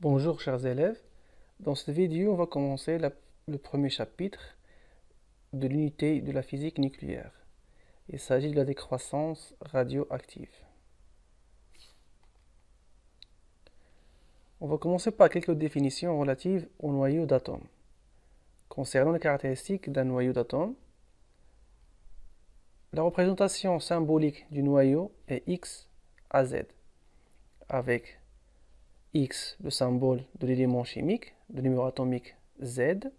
Bonjour chers élèves, dans cette vidéo on va commencer le premier chapitre de l'unité de la physique nucléaire. Il s'agit de la décroissance radioactive. On va commencer par quelques définitions relatives au noyau d'atomes. Concernant les caractéristiques d'un noyau d'atome, la représentation symbolique du noyau est X à Z, avec X le symbole de l'élément chimique, de numéro atomique Z,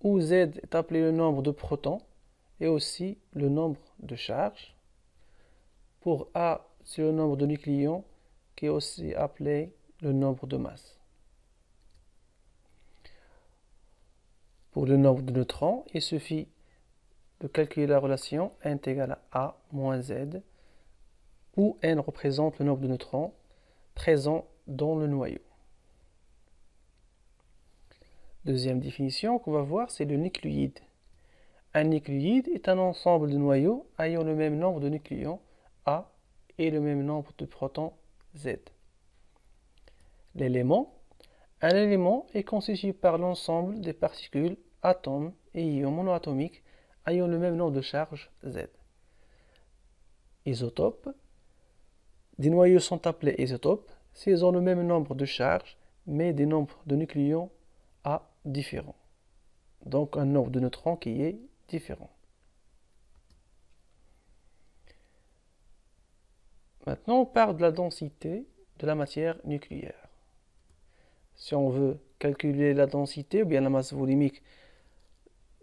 où Z est appelé le nombre de protons et aussi le nombre de charges. Pour A, c'est le nombre de nucléons qui est aussi appelé le nombre de masses. Pour le nombre de neutrons, il suffit de calculer la relation n est égal à A moins Z, où n représente le nombre de neutrons présents dans le noyau. Deuxième définition qu'on va voir, c'est le nucléide. Un nucléide est un ensemble de noyaux ayant le même nombre de nucléons A et le même nombre de protons Z. L'élément. Un élément est constitué par l'ensemble des particules, atomes et ions monoatomiques ayant le même nombre de charges Z. Isotope. Des noyaux sont appelés isotopes s'ils ont le même nombre de charges mais des nombres de nucléons A différents. Donc un nombre de neutrons qui est différent. Maintenant, on parle de la densité de la matière nucléaire. Si on veut calculer la densité ou bien la masse volumique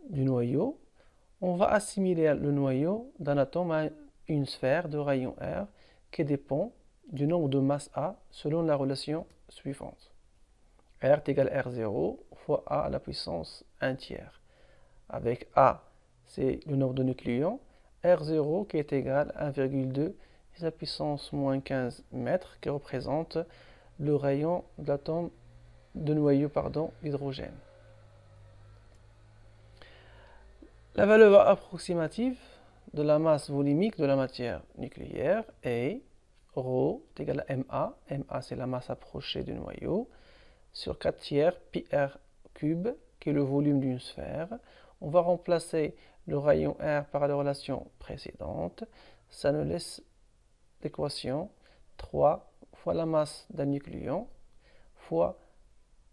du noyau, on va assimiler le noyau d'un atome à une sphère de rayon R qui dépend du nombre de masses A selon la relation suivante. R est égal à R0 fois A à la puissance 1 tiers. Avec A, c'est le nombre de nucléons, R0 qui est égal à 1,2 à la puissance moins 15 mètres, qui représente le rayon de l'atome de noyau d'hydrogène. La valeur approximative de la masse volumique de la matière nucléaire est ρ est égal à ma. Ma, c'est la masse approchée du noyau, sur 4 tiers pi r cube, qui est le volume d'une sphère. On va remplacer le rayon R par la relation précédente. Ça nous laisse l'équation 3 fois la masse d'un nucléon fois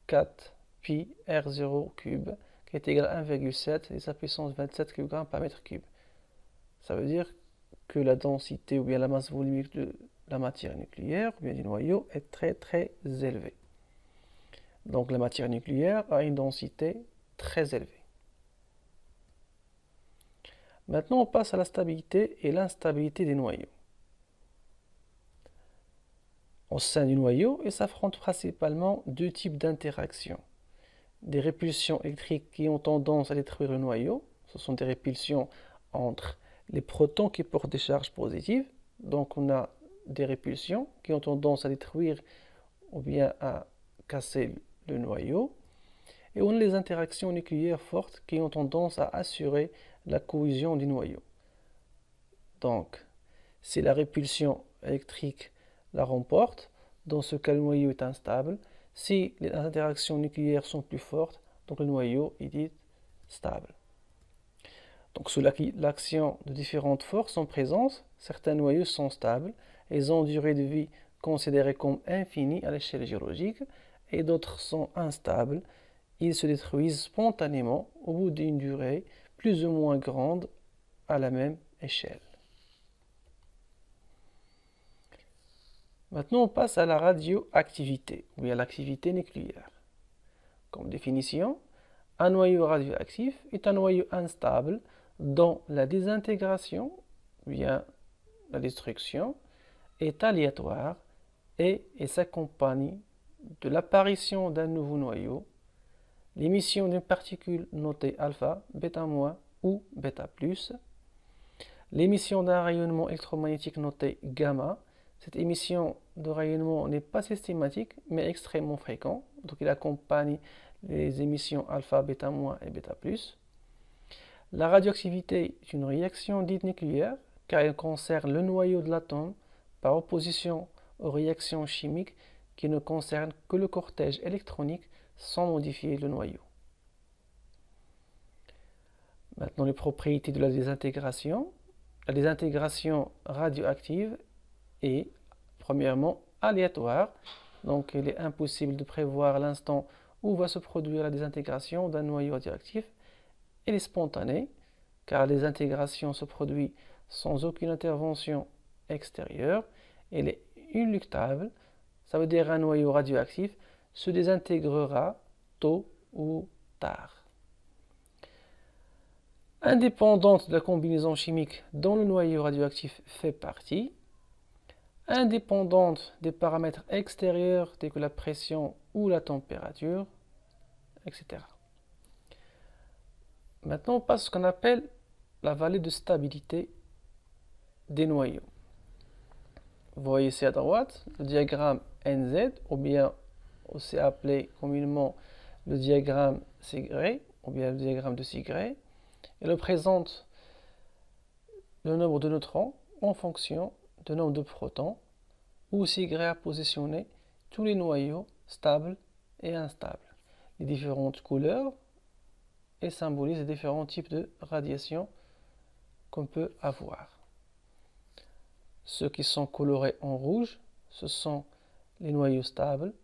4 pi r0 cube, qui est égal à 1,7 et sa puissance 27 kg par mètre cube. Ça veut dire que la densité ou bien la masse volumique de la matière nucléaire ou bien du noyau est très élevée. Donc la matière nucléaire a une densité très élevée. Maintenant, on passe à la stabilité et l'instabilité des noyaux. Au sein du noyau, il s'affrontent principalement deux types d'interactions. Des répulsions électriques qui ont tendance à détruire le noyau. Ce sont des répulsions entre les protons qui portent des charges positives. Donc on a des répulsions qui ont tendance à détruire ou bien à casser le noyau. Et on a les interactions nucléaires fortes qui ont tendance à assurer la cohésion du noyau. Donc, si la répulsion électrique la remporte, dans ce cas le noyau est instable. Si les interactions nucléaires sont plus fortes, donc le noyau est dit stable. Donc sous l'action de différentes forces en présence, certains noyaux sont stables et ils ont une durée de vie considérée comme infinie à l'échelle géologique et d'autres sont instables. Ils se détruisent spontanément au bout d'une durée plus ou moins grande à la même échelle. Maintenant, on passe à la radioactivité, ou à l'activité nucléaire. Comme définition, un noyau radioactif est un noyau instable dont la désintégration, ou bien la destruction, est aléatoire et s'accompagne de l'apparition d'un nouveau noyau, l'émission d'une particule notée alpha, bêta- ou bêta+, l'émission d'un rayonnement électromagnétique noté gamma. Cette émission de rayonnement n'est pas systématique, mais extrêmement fréquent. Donc il accompagne les émissions alpha, bêta- et bêta+. La radioactivité est une réaction dite nucléaire, car elle concerne le noyau de l'atome par opposition aux réactions chimiques qui ne concerne que le cortège électronique sans modifier le noyau. Maintenant, les propriétés de la désintégration. La désintégration radioactive est, premièrement, aléatoire. Donc, il est impossible de prévoir l'instant où va se produire la désintégration d'un noyau radioactif. Elle est spontanée, car la désintégration se produit sans aucune intervention extérieure. Elle est inéluctable, ça veut dire un noyau radioactif se désintégrera tôt ou tard. Indépendante de la combinaison chimique dont le noyau radioactif fait partie, indépendante des paramètres extérieurs tels que la pression ou la température, etc. Maintenant, on passe à ce qu'on appelle la vallée de stabilité des noyaux. Vous voyez ici à droite le diagramme NZ, ou bien aussi appelé communément le diagramme Sigré, ou bien le diagramme de Sigré. Il représente le nombre de neutrons en fonction du nombre de protons, où Sigré a positionné tous les noyaux stables et instables. Les différentes couleurs et symbolisent les différents types de radiation qu'on peut avoir. Ceux qui sont colorés en rouge, ce sont les noyaux stables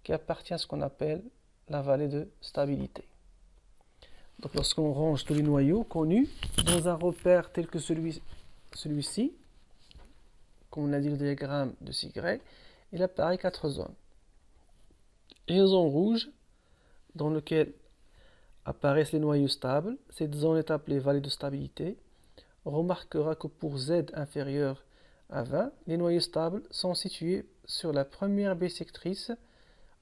qui appartiennent à ce qu'on appelle la vallée de stabilité. Donc lorsqu'on range tous les noyaux connus dans un repère tel que celui-ci, comme on a dit le diagramme de Sigré, il apparaît 4 zones. Et une zone rouge dans laquelle apparaissent les noyaux stables, cette zone est appelée vallée de stabilité. On remarquera que pour Z inférieur à 20, les noyaux stables sont situés sur la première bissectrice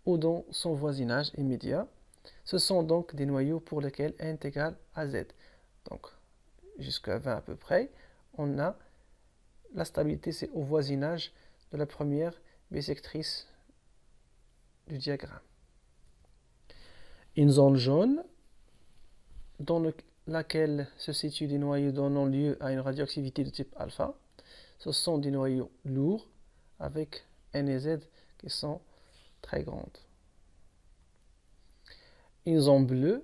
ou dans son voisinage immédiat. Ce sont donc des noyaux pour lesquels n est égal à Z. Donc, jusqu'à 20 à peu près, on a la stabilité, c'est au voisinage de la première bissectrice du diagramme. Une zone jaune, dans laquelle se situent des noyaux donnant lieu à une radioactivité de type alpha. Ce sont des noyaux lourds avec N et Z qui sont très grandes. Une zone bleue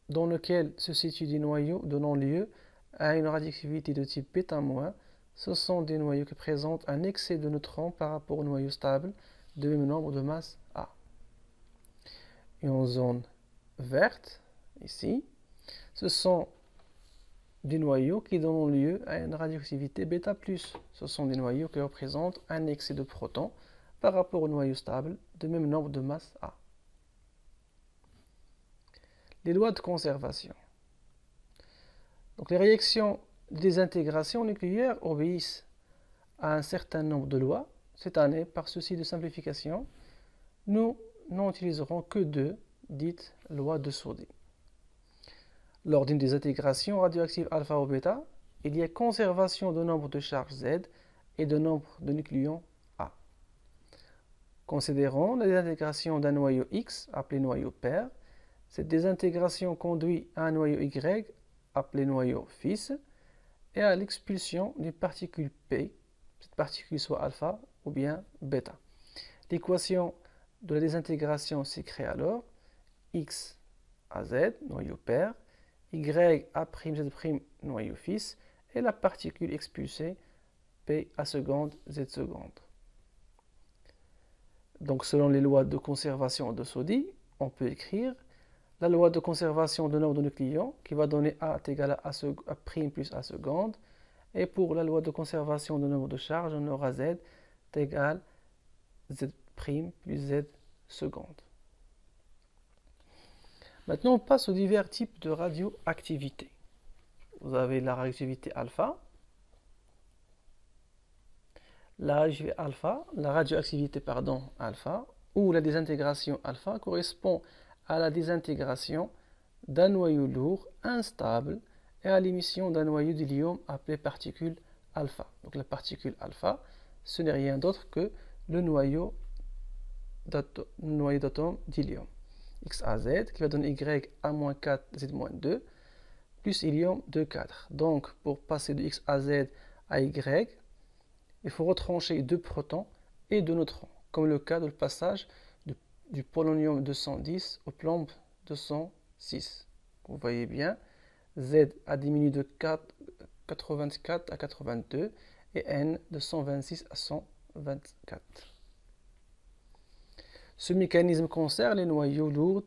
dans laquelle se situent des noyaux donnant lieu à une radioactivité de type β-. Ce sont des noyaux qui présentent un excès de neutrons par rapport aux noyaux stables de même nombre de masse A. Et en zone verte, ici, ce sont des noyaux qui donnent lieu à une radioactivité β+. Ce sont des noyaux qui représentent un excès de protons par rapport aux noyaux stables de même nombre de masse A. Les lois de conservation. Donc les réactions de désintégration nucléaire obéissent à un certain nombre de lois. Cette année, par souci de simplification, nous n'en utiliserons que deux, dites lois de Soddy. Lors d'une désintégration radioactive alpha ou bêta, il y a conservation de nombre de charges Z et de nombre de nucléons A. Considérons la désintégration d'un noyau X, appelé noyau pair. Cette désintégration conduit à un noyau Y, appelé noyau fils, et à l'expulsion d'une particule P, cette particule soit alpha ou bien bêta. L'équation de la désintégration s'écrit alors X à Z, noyau pair, Y à' Z', noyau fils, et la particule expulsée P à seconde, Z seconde. Donc selon les lois de conservation de Soddy, on peut écrire la loi de conservation de nombre de nucléons qui va donner A est égal à A' plus A seconde. Et pour la loi de conservation de nombre de charges, on aura Z est égal à Z' plus Z seconde. Maintenant, on passe aux divers types de radioactivité. Vous avez la radioactivité alpha. La radioactivité alpha, ou la désintégration alpha, correspond à la désintégration d'un noyau lourd instable et à l'émission d'un noyau d'hélium appelé particule alpha. Donc la particule alpha, ce n'est rien d'autre que le noyau d'atome d'hélium. X à Z, qui va donner Y à 4, Z-2, plus hélium 2, 4. Donc, pour passer de X à Z à Y, il faut retrancher 2 protons et 2 neutrons, comme le cas de le passage du polonium 210 au plomb 206. Vous voyez bien, Z a diminué de 84 à 82 et N de 126 à 124. Ce mécanisme concerne les noyaux lourds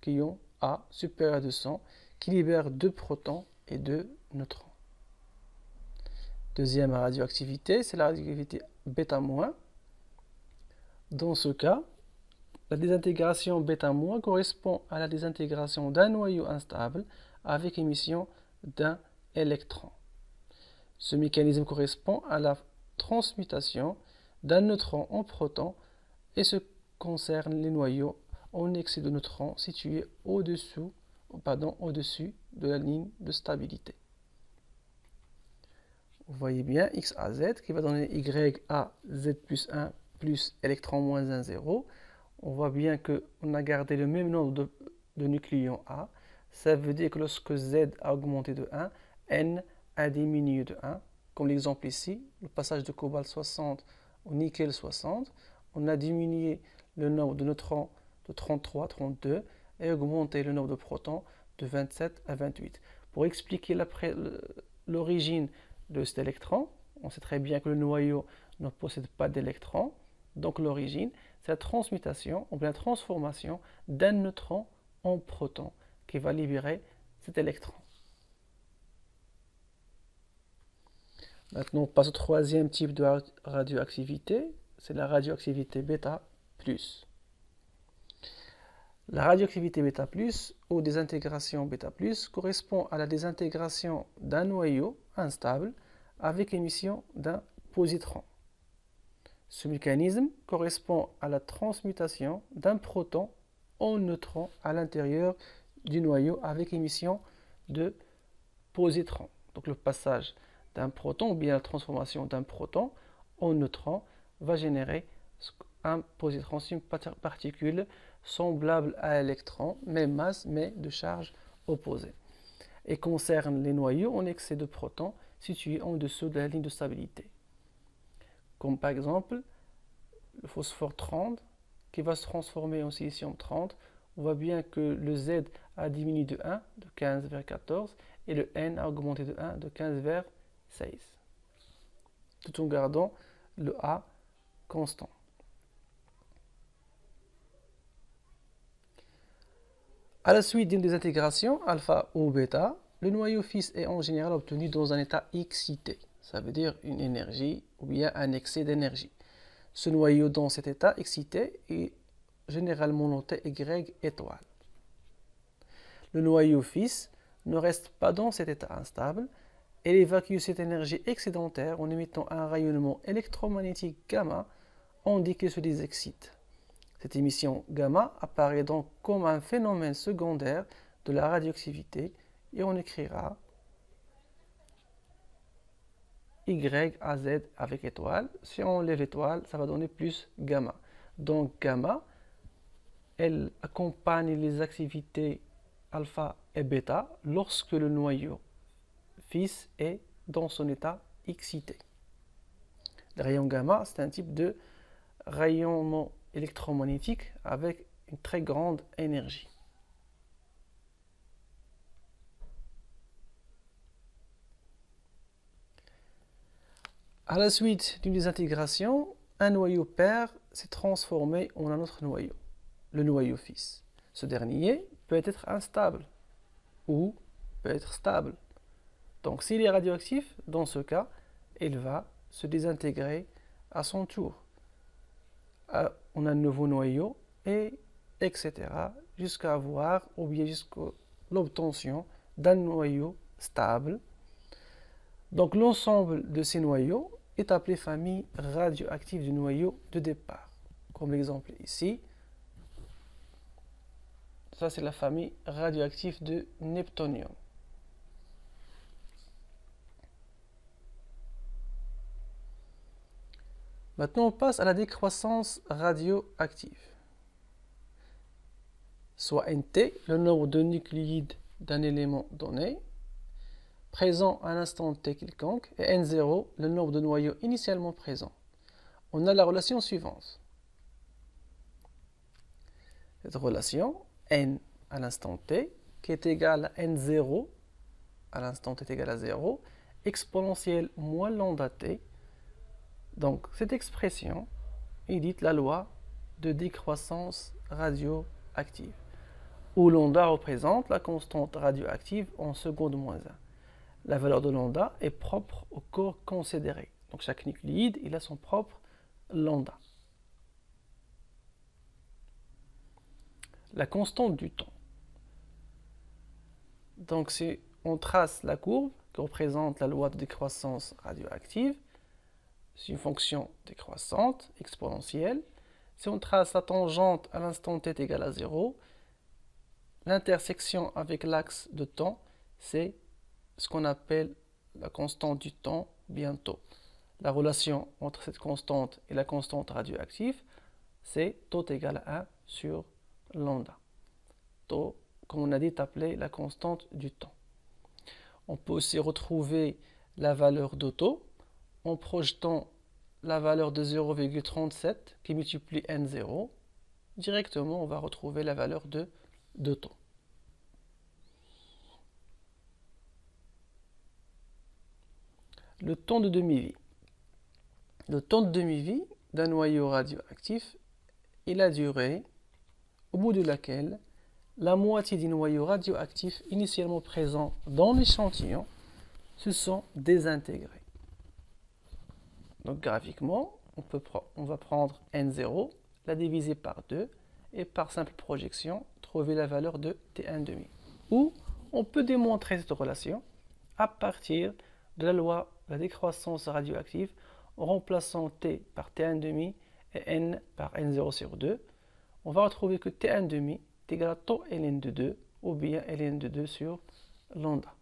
qui ont A supérieur à 200, qui libèrent 2 protons et 2 neutrons. Deuxième radioactivité, c'est la radioactivité β-. Dans ce cas, la désintégration β- correspond à la désintégration d'un noyau instable avec émission d'un électron. Ce mécanisme correspond à la transmutation d'un neutron en proton et se concerne les noyaux en excès de neutrons situés au-dessus de la ligne de stabilité. Vous voyez bien X à Z qui va donner Y à Z plus 1 plus électron moins 1, 0. On voit bien qu'on a gardé le même nombre de nucléons A. Ça veut dire que lorsque Z a augmenté de 1, N a diminué de 1. Comme l'exemple ici, le passage de cobalt 60 au nickel 60, on a diminué le nombre de neutrons de 33, 32 et augmenté le nombre de protons de 27 à 28. Pour expliquer l'origine de cet électron, on sait très bien que le noyau ne possède pas d'électrons, donc l'origine, c'est la transmutation ou bien la transformation d'un neutron en proton qui va libérer cet électron. Maintenant, on passe au troisième type de radioactivité, c'est la radioactivité β+. La radioactivité β+, ou désintégration β+, correspond à la désintégration d'un noyau instable avec émission d'un positron. Ce mécanisme correspond à la transmutation d'un proton en neutron à l'intérieur du noyau avec émission de positron. Donc le passage d'un proton ou bien la transformation d'un proton en neutron va générer un positron, c'est une particule semblable à l'électron, même masse mais de charge opposée, et concerne les noyaux en excès de protons situés en dessous de la ligne de stabilité. Comme par exemple le phosphore 30 qui va se transformer en silicium 30. On voit bien que le Z a diminué de 1, de 15 vers 14, et le N a augmenté de 1, de 15 vers 16, tout en gardant le A constant. À la suite d'une désintégration, alpha ou bêta, le noyau fils est en général obtenu dans un état excité, ça veut dire une énergie ou bien un excès d'énergie. Ce noyau dans cet état excité est généralement noté Y étoile. Le noyau fils ne reste pas dans cet état instable et évacue cette énergie excédentaire en émettant un rayonnement électromagnétique gamma, on dit qu'il se désexcite. Cette émission gamma apparaît donc comme un phénomène secondaire de la radioactivité et on écrira Y à Z avec étoile. Si on enlève l'étoile, ça va donner plus gamma. Donc gamma, elle accompagne les activités alpha et bêta lorsque le noyau fils est dans son état excité. Le rayon gamma, c'est un type de rayonnement électromagnétique avec une très grande énergie. À la suite d'une désintégration, un noyau père s'est transformé en un autre noyau, le noyau fils. Ce dernier peut être instable ou peut être stable. Donc s'il est radioactif, dans ce cas, il va se désintégrer à son tour. On a un nouveau noyau, et etc. jusqu'à avoir, ou bien jusqu'à l'obtention d'un noyau stable. Donc l'ensemble de ces noyaux est appelé famille radioactive du noyau de départ. Comme l'exemple ici, ça c'est la famille radioactive de neptunium. Maintenant, on passe à la décroissance radioactive. Soit NT, le nombre de nucléides d'un élément donné, présent à un instant t quelconque, et n0, le nombre de noyaux initialement présents. On a la relation suivante. Cette relation, n à l'instant t, qui est égale à n0, à l'instant t est égal à 0, exponentielle moins lambda t. Donc, cette expression est dite la loi de décroissance radioactive, où lambda représente la constante radioactive en seconde moins 1. La valeur de lambda est propre au corps considéré. Donc, chaque nucléide, il a son propre lambda. La constante du temps. Donc, si on trace la courbe qui représente la loi de décroissance radioactive, c'est une fonction décroissante, exponentielle. Si on trace la tangente à l'instant t est égale à 0, l'intersection avec l'axe de temps, c'est ce qu'on appelle la constante du temps bientôt. La relation entre cette constante et la constante radioactive, c'est taux égal à 1 sur lambda. Taux, comme on a dit, est appelé la constante du temps. On peut aussi retrouver la valeur de taux en projetant la valeur de 0,37 qui multiplie n0. Directement, on va retrouver la valeur de taux. Le temps de demi-vie. Le temps de demi-vie d'un noyau radioactif est la durée au bout de laquelle la moitié des noyaux radioactifs initialement présents dans l'échantillon se sont désintégrés. Donc graphiquement, on va prendre n0, la diviser par 2 et par simple projection, trouver la valeur de T1,5. Ou on peut démontrer cette relation à partir de la loi de la décroissance radioactive en remplaçant T par T1,5 et N par N0 sur 2. On va retrouver que T1,5 est égal à taux ln de 2 ou bien ln de 2 sur lambda.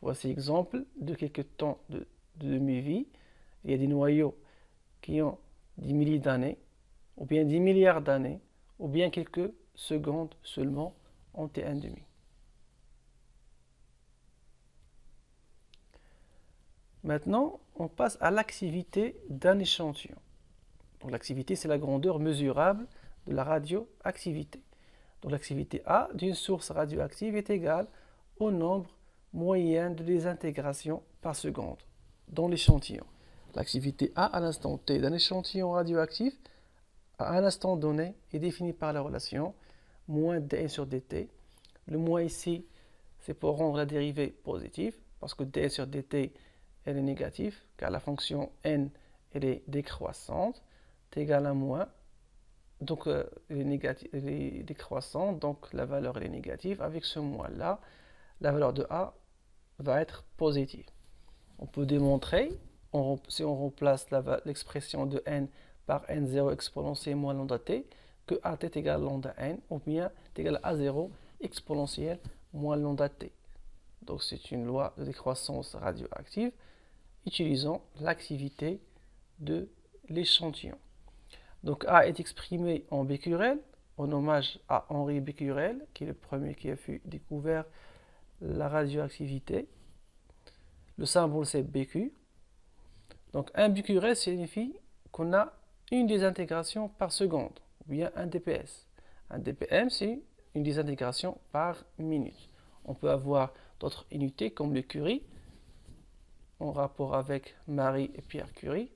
Voici l'exemple de quelques temps de demi-vie. Il y a des noyaux qui ont des milliers d'années, ou bien 10 milliards d'années, ou bien quelques secondes seulement en T1,5. Maintenant, on passe à l'activité d'un échantillon. L'activité, c'est la grandeur mesurable de la radioactivité. Donc l'activité A d'une source radioactive est égale au nombre moyen de désintégrations par seconde dans l'échantillon. L'activité A à l'instant t d'un échantillon radioactif à un instant donné est définie par la relation moins dn sur dt. Le moins ici, c'est pour rendre la dérivée positive, parce que dn sur dt elle est négative, car la fonction n elle est décroissante, t égale à moins, donc elle est décroissante, donc la valeur elle est négative. Avec ce moins là, la valeur de a va être positive. On peut démontrer, si on remplace l'expression de n par n0 exponentielle moins lambda t, que a t est égal à lambda n, ou bien t égal à a0 exponentielle moins lambda t. Donc c'est une loi de décroissance radioactive utilisant l'activité de l'échantillon. Donc A est exprimé en becquerel, en hommage à Henri Becquerel, qui est le premier qui a découvert la radioactivité. Le symbole c'est Bq. Donc un becquerel signifie qu'on a une désintegration par seconde, ou bien un dps. Un dpm c'est une désintégration par minute. On peut avoir d'autres unités comme le Curie, en rapport avec Marie et Pierre Curie.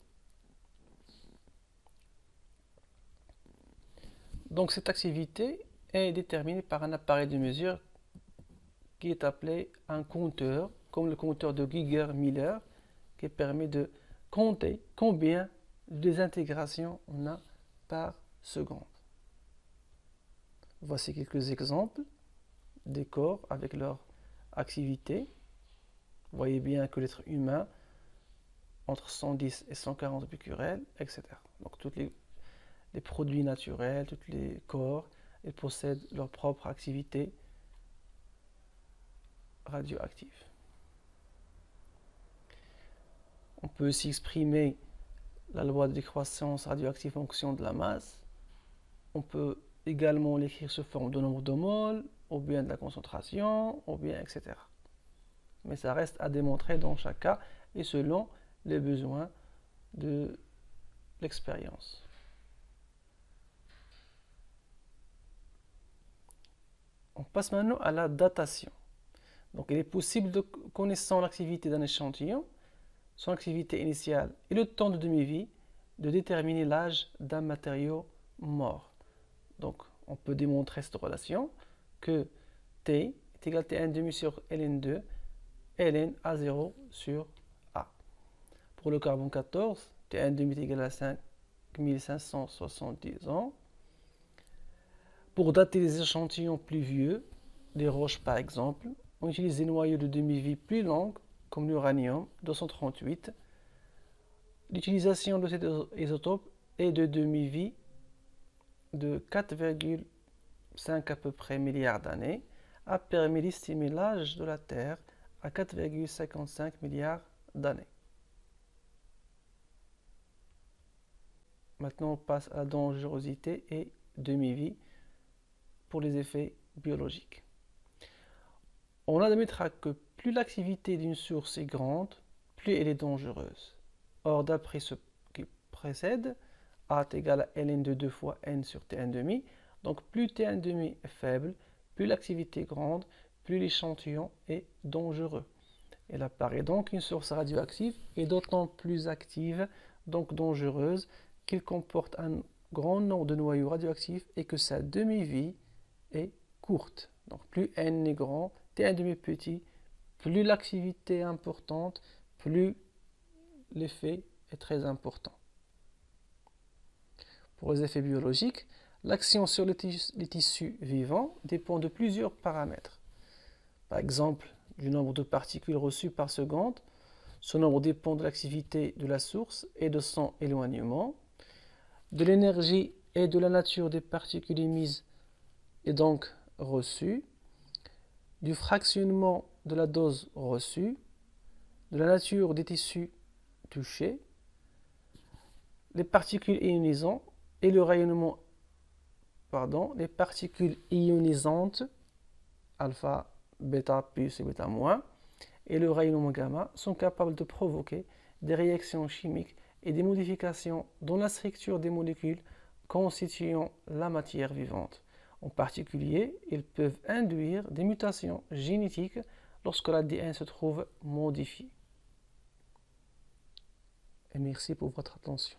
Donc cette activité est déterminée par un appareil de mesure qui est appelé un compteur, comme le compteur de Geiger-Miller, qui permet de compter combien de désintégrations on a par seconde. Voici quelques exemples des corps avec leur activité. Vous voyez bien que l'être humain, entre 110 et 140 becquerels, etc. Donc tous les produits naturels, tous les corps, ils possèdent leur propre activité radioactive. On peut aussi exprimer la loi de décroissance radioactive en fonction de la masse. On peut également l'écrire sous forme de nombre de moles, ou bien de la concentration, ou bien etc. mais ça reste à démontrer dans chaque cas et selon les besoins de l'expérience. On passe maintenant à la datation. Donc, il est possible, de connaissant l'activité d'un échantillon, son activité initiale et le temps de demi-vie, de déterminer l'âge d'un matériau mort. Donc, on peut démontrer cette relation que T est égal à T1,5 sur Ln2, Ln A0 sur A. Pour le carbone 14, T1,5 est égal à 5570 ans. Pour dater les échantillons plus vieux, des roches par exemple, on utilise des noyaux de demi-vie plus longs, comme l'uranium 238. L'utilisation de cet isotope est de demi-vie de 4,5 à peu près milliards d'années, a permis d'estimer l'âge de la Terre à 4,55 milliards d'années. Maintenant, on passe à la dangerosité et demi-vie pour les effets biologiques. On admettra que plus l'activité d'une source est grande, plus elle est dangereuse. Or, d'après ce qui précède, A est égal à Ln de 2 fois N sur T1,5. Donc, plus T1,5 est faible, plus l'activité est grande, plus l'échantillon est dangereux. Elle apparaît donc une source radioactive et d'autant plus active, donc dangereuse, qu'il comporte un grand nombre de noyaux radioactifs et que sa demi-vie est courte. Donc, plus N est grand, T1,5 petit, plus l'activité est importante, plus l'effet est très important. Pour les effets biologiques, l'action sur les tissus vivants dépend de plusieurs paramètres. Par exemple, du nombre de particules reçues par seconde. Ce nombre dépend de l'activité de la source et de son éloignement, de l'énergie et de la nature des particules émises et donc reçues, du fractionnement de la dose reçue, de la nature des tissus touchés, les particules ionisantes et le rayonnement, les particules ionisantes, alpha, bêta plus et bêta moins, et le rayonnement gamma sont capables de provoquer des réactions chimiques et des modifications dans la structure des molécules constituant la matière vivante. En particulier, ils peuvent induire des mutations génétiques lorsque l'ADN se trouve modifié. Et merci pour votre attention.